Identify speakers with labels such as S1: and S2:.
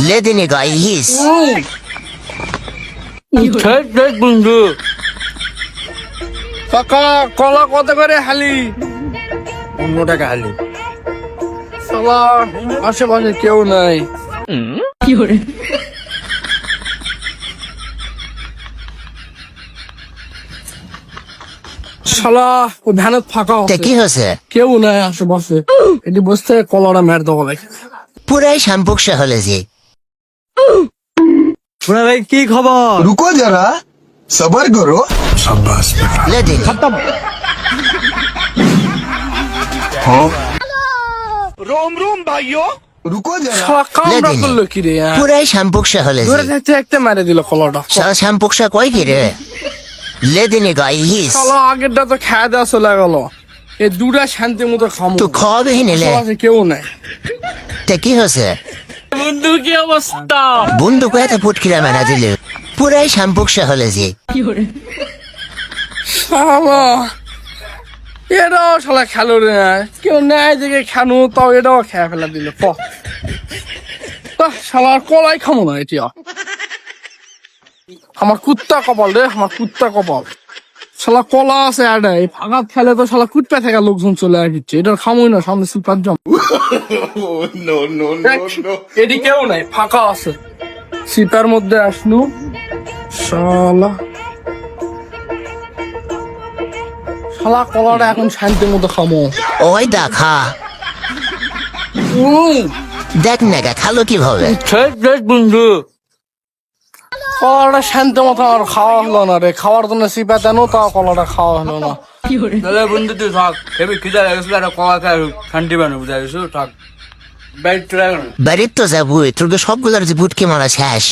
S1: লেদিনি guys
S2: বন্ধু কাকা কলা কত করে হালি?
S3: 15 টাকা হালি।
S2: শালা আশেপাশে কেউ নাই। শালা ও ভ্যানত ফাঁকা
S1: তা
S2: আছে,
S1: কি হয়েছে?
S2: কেউ নাই আশেপাশে। এটি বসতে কলাটা মেরে দেবো ভাই।
S1: পুরাই সম্পর্ক হলে যে
S3: শোনা ভাই কি খবর?
S4: रुको जरा सबर करो।
S1: লেদিনি
S4: रुको जरा
S2: শালা কামড়া
S1: লেদিনি
S2: করলো কি রে?
S1: পুরাই সম্পর্ক হলে
S2: ধরে
S1: যে
S2: থাকতে একটা মেরে দিল কলাটা।
S1: শালা সম্পর্ক কয় কি রে? লেদিনি গাইস
S2: শালা আগেরটা তো খাওয়া দেওয়া চলে গেল, এই দুটা শান্তি মতো খামো।
S1: তো খাওয়াবে নিলে
S2: আশেপাশে কেউ নাই।
S1: তা কি হয়েছে?
S2: বন্ধু কি অবস্থা?
S1: বন্ধু কয়েকটা ফুটকিরা মেনা দিলে পুরাই সম্পর্ক হলে যে
S2: শালা এটাও শালা খেলো রে, কেউ নেয় দিকে খানো তাও এটাও খেয়ে ফেলা দিল। শালার কলাই খামো না এটি। আমার কুত্তা কপাল রে, আমার কুত্তা কপাল। শালা কলা আছে আর এই ফাঁকাত খেলে তো শালা কুটপে থাকা লোকজন চলে আসছে, এটা খামোই না, সামনে সুপার জম। এটি কেউ নাই, ফাঁকা আছে। সিপার মধ্যে আসনু শালা শালা কলাটা এখন শান্তির মতো খামো।
S1: ওই দেখা দেখ না গা খালো কিভাবে?
S2: বন্ধু কলাটা শান্তি মতো আমার খাওয়া হলো না রে, খাওয়ার জন্য সিপা দেন তাও কলাটা খাওয়া হলো না।
S3: তাহলে বন্ধু তুই থাক, হেবি খিদা লাগছিল, একটা কলা খাই শান্তি বানো বুঝাইছো, থাক বাইক ট্রাই
S1: বাড়ির তো যাবো, তোর সবগুলোর যে বুটকি মারা শেষ।